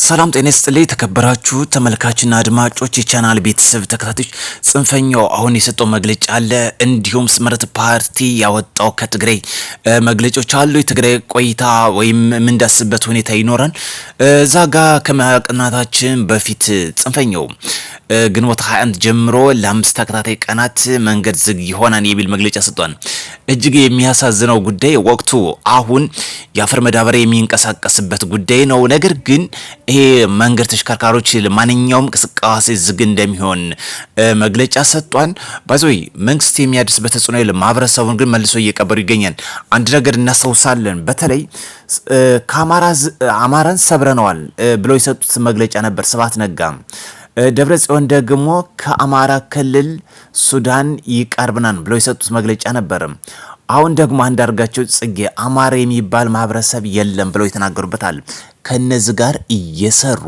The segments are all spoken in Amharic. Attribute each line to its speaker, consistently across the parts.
Speaker 1: ሰላም ጤና ይስጥልኝ ተከበራችሁ ተመልካችና አድማጮች የቻናል ቤተሰብ ተከታታዮች ጽንፈኛው አሁን የሰጠው መግለጫ አለ። እንዲሁም ስምረት ፓርቲ ያወጣው ከትግራይ መግለጫዎች አሉ። የትግራይ ቆይታ ወይም ምን ዳስበት ሁኔታ ይኖራል። ዛጋ ከማቅናታችን በፊት ጽንፈኛው ግንቦት 21 ጀምሮ ለአምስት ተከታታይ ቀናት መንገድ ዝግ ይሆናል የሚል መግለጫ ሰጥቷል። እጅግ የሚያሳዝነው ጉዳይ ወቅቱ አሁን የአፈር መዳበሪያ የሚንቀሳቀስበት ጉዳይ ነው። ነገር ግን ይሄ መንገድ ተሽከርካሪዎች ለማንኛውም እንቅስቃሴ ዝግ እንደሚሆን መግለጫ ሰጥቷል። ባይዘይ መንግስት የሚያደርስበት ተጽዕኖ ለማህበረሰቡን ግን መልሶ እየቀበሩ ይገኛል። አንድ ነገር እናስታውሳለን። በተለይ አማራን ሰብረነዋል ብለው የሰጡት መግለጫ ነበር ስብሐት ነጋ። ደብረ ጽዮን ደግሞ ከአማራ ክልል ሱዳን ይቀርብናል ብለው የሰጡት መግለጫ ነበር። አሁን ደግሞ አንዳርጋቸው ጽጌ አማራ የሚባል ማህበረሰብ የለም ብለው የተናገሩበታል። ከነዚህ ጋር እየሰሩ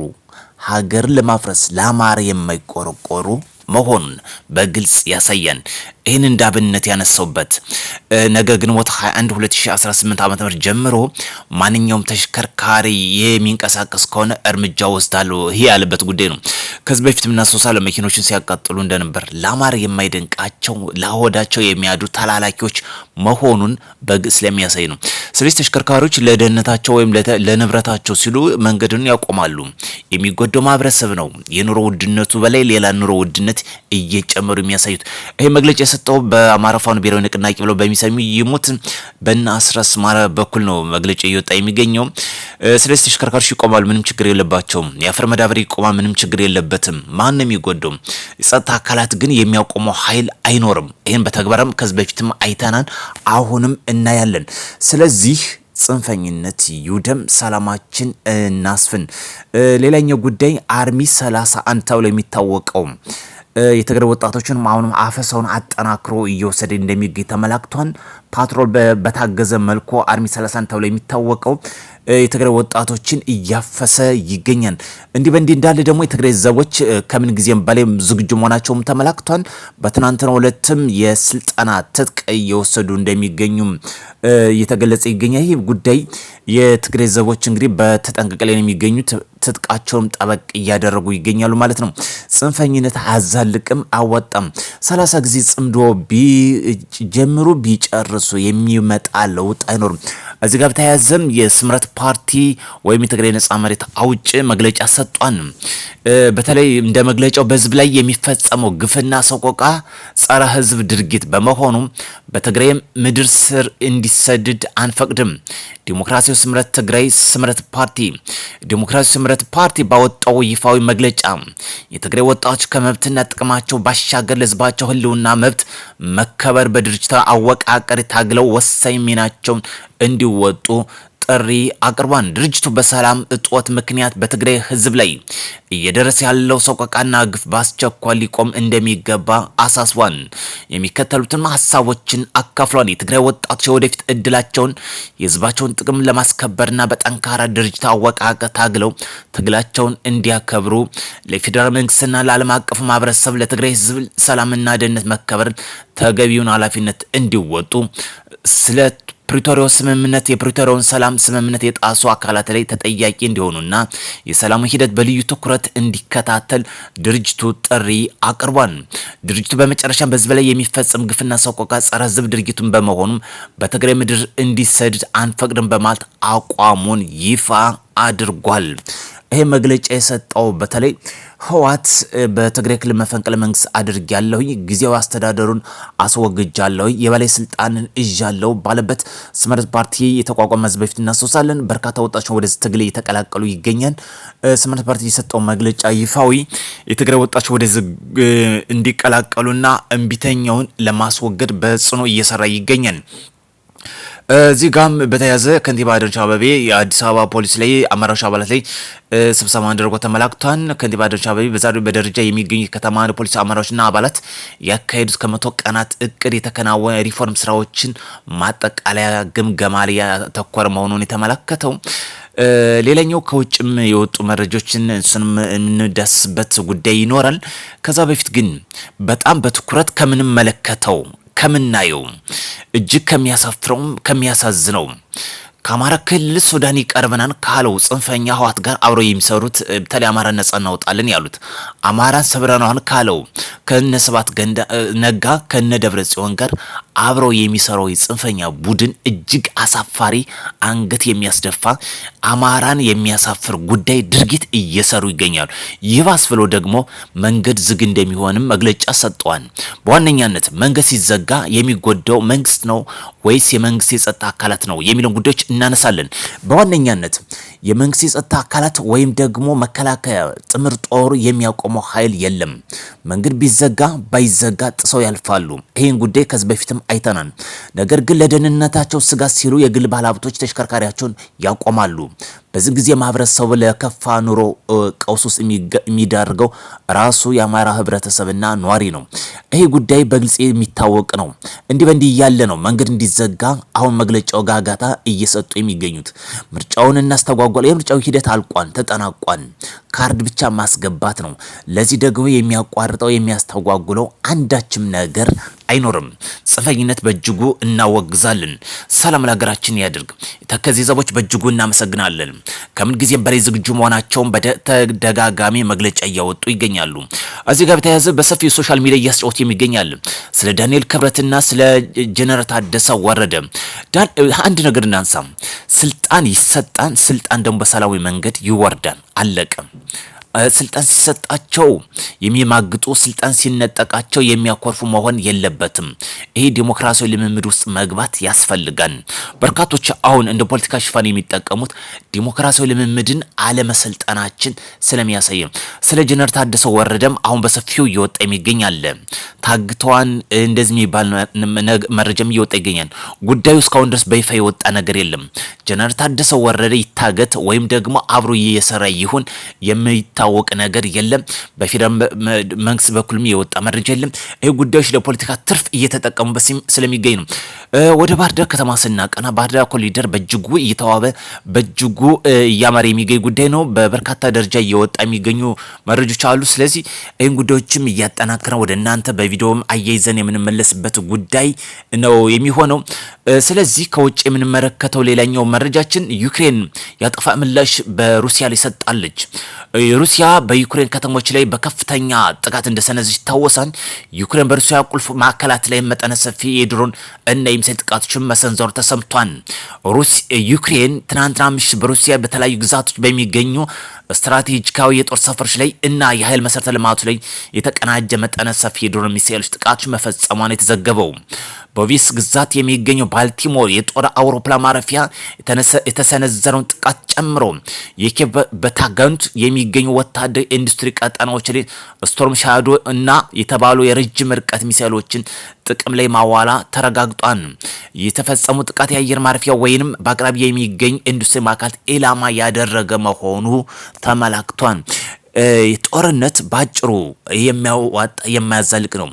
Speaker 1: ሀገር ለማፍረስ ለአማራ የማይቆረቆሩ መሆኑን በግልጽ ያሳያል። ይህን እንዳብነት ያነሳውበት ነገ ግንቦት 21 2018 ዓ.ም ጀምሮ ማንኛውም ተሽከርካሪ የሚንቀሳቀስ ከሆነ እርምጃ ወስዳለሁ ይሄ ያለበት ጉዳይ ነው። ከዚህ በፊት ምናሶሳለ መኪኖችን ሲያቃጥሉ እንደነበር ለአማራ የማይደንቃቸው ለሆዳቸው የሚያዱ ተላላኪዎች መሆኑን በግልጽ ስለሚያሳይ ነው። ስለዚህ ተሽከርካሪዎች ለደህንነታቸው ወይም ለንብረታቸው ሲሉ መንገድን ያቆማሉ። የሚጎዳው ማህበረሰብ ነው። የኑሮ ውድነቱ በላይ ሌላ ኑሮ ውድነት እየጨመሩ የሚያሳዩት ይሄ መግለጫ የሰጠው በአማራ ፋኖ ብሔራዊ ንቅናቄ ብለው በሚሰሙ ይሙት በእነ አስረስ ማረ በኩል ነው መግለጫ እየወጣ የሚገኘው። ስለዚህ ተሽከርካሪዎች ይቆማሉ፣ ምንም ችግር የለባቸውም። የአፈር መዳበሪያ ይቆማል፣ ምንም ችግር የለበትም። ማንም ይጎዳው። የጸጥታ አካላት ግን የሚያቆመው ኃይል አይኖርም። ይሄን በተግባርም ከዚህ በፊትም አይተናል፣ አሁንም እናያለን። ስለዚህ ጽንፈኝነት ይውደም፣ ሰላማችን እናስፍን። ሌላኛው ጉዳይ አርሚ 31 ተብሎ የሚታወቀው የትግራይ ወጣቶችን አሁንም አፈሳውን አጠናክሮ እየወሰደ እንደሚገኝ ተመላክቷል። ፓትሮል በታገዘ መልኩ አርሚ 30 ተብሎ የሚታወቀው የትግራይ ወጣቶችን እያፈሰ ይገኛል። እንዲህ በእንዲህ እንዳለ ደግሞ የትግራይ ዘቦች ከምን ጊዜም በላይ ዝግጁ መሆናቸውም ተመላክቷል። በትናንትናው ዕለትም የስልጠና ትጥቅ እየወሰዱ እንደሚገኙም እየተገለጸ ይገኛል። ይህ ጉዳይ የትግራይ ዘቦች እንግዲህ በተጠንቀቅ ላይ የሚገኙት ትጥቃቸውም ጠበቅ እያደረጉ ይገኛሉ ማለት ነው። ጽንፈኝነት አያዛልቅም፣ አወጣም 30 ጊዜ ጽምዶ ቢጀምሩ ቢጨርሱ የሚመጣ ለውጥ አይኖርም። እዚህ ጋር ተያያዘም የስምረት ፓርቲ ወይም የትግራይ ነጻ መሬት አውጭ መግለጫ ሰጧን። በተለይ እንደ መግለጫው በህዝብ ላይ የሚፈጸመው ግፍና ሰቆቃ ጸረ ህዝብ ድርጊት በመሆኑ በትግራይ ምድር ስር እንዲሰድድ አንፈቅድም። ዲሞክራሲያዊ ስምረት ትግራይ ስምረት ፓርቲ ባወጣው ይፋዊ መግለጫ የትግራይ ወጣቶች ከመብትና ጥቅማቸው ባሻገር ለህዝባቸው ህልውና መብት መከበር በድርጅታዊ አወቃቀር ታግለው ወሳኝ ሚናቸውን እንዲወጡ ጥሪ አቅርቧል። ድርጅቱ በሰላም እጦት ምክንያት በትግራይ ህዝብ ላይ እየደረሰ ያለው ሰቆቃና ግፍ በአስቸኳይ ሊቆም እንደሚገባ አሳስቧል። የሚከተሉትን ሀሳቦችን አካፍሏል። የትግራይ ወጣቶች የወደፊት እድላቸውን የህዝባቸውን ጥቅም ለማስከበርና በጠንካራ ድርጅት አወቃቀር ታግለው ትግላቸውን እንዲያከብሩ ለፌዴራል መንግስትና ለዓለም አቀፍ ማህበረሰብ ለትግራይ ህዝብ ሰላምና ደህንነት መከበር ተገቢውን ኃላፊነት እንዲወጡ ስለ ፕሪቶሪያው ስምምነት የፕሪቶሪያውን ሰላም ስምምነት የጣሱ አካላት ላይ ተጠያቂ እንዲሆኑና የሰላሙ ሂደት በልዩ ትኩረት እንዲከታተል ድርጅቱ ጥሪ አቅርቧል። ድርጅቱ በመጨረሻ በህዝብ ላይ የሚፈጸም ግፍና ሰቆቃ ጸረ ህዝብ ድርጊቱን በመሆኑም በትግራይ ምድር እንዲሰድድ አንፈቅድም በማለት አቋሙን ይፋ አድርጓል። ይሄ መግለጫ የሰጠው በተለይ ህወሓት በትግራይ ክልል መፈንቅለ መንግስት አድርጊያለሁ፣ ጊዜያዊ አስተዳደሩን አስወግጃለሁ፣ የበላይ ስልጣንን እዣለሁ ባለበት ስምረት ፓርቲ የተቋቋመ ህዝብ በፊት እናስታውሳለን። በርካታ ወጣቶች ወደ ትግል እየተቀላቀሉ ይገኛል። ስምረት ፓርቲ የሰጠው መግለጫ ይፋዊ የትግራይ ወጣቶች ወደ እንዲቀላቀሉና እምቢተኛውን ለማስወገድ በጽኑ እየሰራ ይገኛል። እዚህ ጋም በተያዘ ከንቲባ አዳነች አቤቤ የአዲስ አበባ ፖሊስ ላይ አመራሮች አባላት ላይ ስብሰባ አድርጎ ተመላክቷል። ከንቲባ አዳነች አቤቤ በዛሬው በደረጃ የሚገኙ ከተማ ፖሊስ አመራሮችና አባላት ያካሄዱት ከ100 ቀናት እቅድ የተከናወነ ሪፎርም ስራዎችን ማጠቃለያ ግምገማ ላይ ያተኮረ መሆኑን የተመለከተው። ሌላኛው ከውጭም የወጡ መረጃዎችን እሱንም እንዳስበት ጉዳይ ይኖራል። ከዛ በፊት ግን በጣም በትኩረት ከምንመለከተው ከምናየው እጅግ ከሚያሳፍረውም ከሚያሳዝነው ከአማራ ክልል ሱዳን ይቀርበናል ካለው ጽንፈኛ ህወሓት ጋር አብረው የሚሰሩት በተለይ አማራ ነጻ እናውጣለን ያሉት አማራን ሰብረናል ካለው ከነ ስብሐት ነጋ ከነ ደብረጽዮን ጋር አብረው የሚሰራው የጽንፈኛ ቡድን እጅግ አሳፋሪ አንገት የሚያስደፋ አማራን የሚያሳፍር ጉዳይ ድርጊት እየሰሩ ይገኛሉ። ይባስ ብሎ ደግሞ መንገድ ዝግ እንደሚሆንም መግለጫ ሰጥቷል። በዋነኛነት መንገድ ሲዘጋ የሚጎዳው መንግስት ነው ወይስ የመንግስት የጸጥታ አካላት ነው የሚለውን ጉዳዮች እናነሳለን። በዋነኛነት የመንግስት የጸጥታ አካላት ወይም ደግሞ መከላከያ ጥምር ጦር የሚያቆመው ኃይል የለም። መንገድ ቢዘጋ ባይዘጋ ጥሰው ያልፋሉ። ይሄን ጉዳይ ከዚህ በፊትም አይተናል። ነገር ግን ለደህንነታቸው ስጋት ሲሉ የግል ባለሀብቶች ተሽከርካሪያቸውን ያቆማሉ። በዚህ ጊዜ ማህበረሰቡ ለከፋ ኑሮ ቀውስ ውስጥ የሚዳርገው ራሱ የአማራ ህብረተሰብና ኗሪ ነው። ይሄ ጉዳይ በግልጽ የሚታወቅ ነው። እንዲህ በእንዲህ እያለ ነው መንገድ እንዲዘጋ አሁን መግለጫው ጋጋታ እየሰጡ የሚገኙት። ምርጫውን እናስተጓጓል። የምርጫው ሂደት አልቋል፣ ተጠናቋል። ካርድ ብቻ ማስገባት ነው። ለዚህ ደግሞ የሚያቋርጠው የሚያስተጓጉለው አንዳችም ነገር አይኖርም። ጽንፈኝነት በእጅጉ እናወግዛለን። ሰላም ለሀገራችን ያድርግ። ተከዜ ዘቦች በእጅጉ እናመሰግናለን። ከምን ጊዜም በላይ ዝግጁ መሆናቸውን በተደጋጋሚ መግለጫ እያወጡ ይገኛሉ። እዚህ ጋር በተያያዘ በሰፊው ሶሻል ሚዲያ እያስጫወቱ የሚገኛል። ስለ ዳንኤል ክብረትና ስለ ጀነራል ታደሰ ወረደ አንድ ነገር እናንሳ። ስልጣን ይሰጣን፣ ስልጣን ደግሞ በሰላማዊ መንገድ ይወርዳል። አለቀ። ስልጣን ሲሰጣቸው የሚማግጡ ስልጣን ሲነጠቃቸው የሚያኮርፉ መሆን የለበትም። ይሄ ዲሞክራሲያዊ ልምምድ ውስጥ መግባት ያስፈልጋል። በርካቶች አሁን እንደ ፖለቲካ ሽፋን የሚጠቀሙት ዲሞክራሲያዊ ልምምድን አለመሰልጠናችን ስለሚያሳይ ስለ ጀነራል ታደሰ ወረደም አሁን በሰፊው እየወጣ የሚገኛል። ታግተዋን እንደዚህ የሚባል መረጃም እየወጣ ይገኛል። ጉዳዩ እስካሁን ድረስ በይፋ የወጣ ነገር የለም። ጀነራል ታደሰ ወረደ ይታገት ወይም ደግሞ አብሮ እየሰራ ይሁን የሚታወቅ ነገር የለም። በፌደራል መንግስት በኩልም የወጣ መረጃ የለም። ይሄ ጉዳዮች ለፖለቲካ ትርፍ እየተጠቀሙበት ስለሚገኝ ነው። ወደ ባህር ዳር ከተማ ስናቀና ባህር ዳር ኮሪደር በእጅጉ እየተዋበ በእጅጉ እያማረ የሚገኝ ጉዳይ ነው። በበርካታ ደረጃ እየወጣ የሚገኙ መረጃዎች አሉ። ስለዚህ ይህን ጉዳዮችም እያጠናከረ ወደ እናንተ በቪዲዮም አያይዘን የምንመለስበት ጉዳይ ነው የሚሆነው። ስለዚህ ከውጭ የምንመለከተው ሌላኛው መረጃችን ዩክሬን ያጠፋ ምላሽ በሩሲያ ላይ ሰጣለች። ሩሲያ በዩክሬን ከተሞች ላይ በከፍተኛ ጥቃት እንደሰነዘች ይታወሳል። ዩክሬን በሩሲያ ቁልፍ ማዕከላት ላይ መጠነ ሰፊ የድሮን እና የሚሳይል ጥቃቶችን መሰንዘሩ ተሰምቷል። ዩክሬን ትናንትና ምሽት በሩሲያ በተለያዩ ግዛቶች በሚገኙ ስትራቴጂካዊ የጦር ሰፈሮች ላይ እና የኃይል መሰረተ ልማቱ ላይ የተቀናጀ መጠነ ሰፊ የድሮን ሚሳይሎች ጥቃቶች መፈጸሟን የተዘገበው በቪስ ግዛት የሚገኘው ባልቲሞር የጦር አውሮፕላን ማረፊያ የተሰነዘረውን ጥቃት ጨምሮ የኪየቭ በታጋኑት የሚገኙ ወታደራዊ ኢንዱስትሪ ቀጠናዎች ላይ ስቶርም ሻዶ እና የተባሉ የረጅም ርቀት ሚሳይሎችን ጥቅም ላይ ማዋላ ተረጋግጧል። የተፈጸሙ ጥቃት የአየር ማረፊያ ወይንም በአቅራቢያ የሚገኝ ኢንዱስትሪ ማዕከላት ኢላማ ያደረገ መሆኑ ተመላክቷል። ጦርነት ባጭሩ የሚያዋጣ የማያዛልቅ ነው።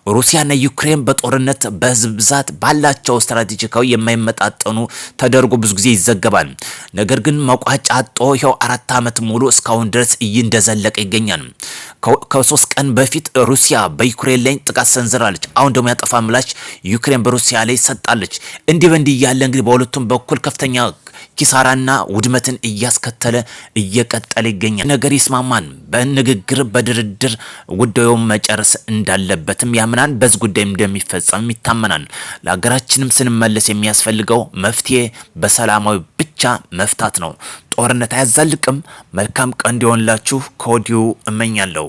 Speaker 1: ሩሲያና ዩክሬን በጦርነት በህዝብ ብዛት ባላቸው ስትራቴጂካዊ የማይመጣጠኑ ተደርጎ ብዙ ጊዜ ይዘገባል። ነገር ግን መቋጫ አጦ ይኸው 4 ዓመት ሙሉ እስካሁን ድረስ እንደዘለቀ ይገኛል። ከ3 ቀን በፊት ሩሲያ በዩክሬን ላይ ጥቃት ሰንዝራለች። አሁን ደግሞ ያጠፋ ምላሽ ዩክሬን በሩሲያ ላይ ሰጣለች። እንዲህ በእንዲህ ያለ እንግዲህ በሁለቱም በኩል ከፍተኛ ኪሳራና ውድመትን እያስከተለ እየቀጠለ ይገኛል። ነገር ይስማማን በንግግር በድርድር ጉዳዩን መጨረስ እንዳለበትም ያምናል። በዚህ ጉዳይ እንደሚፈጸም ይታመናል። ለሀገራችንም ስንመለስ የሚያስፈልገው መፍትሄ በሰላማዊ ብቻ መፍታት ነው። ጦርነት አያዛልቅም። መልካም ቀን እንዲሆንላችሁ ከወዲሁ እመኛለሁ።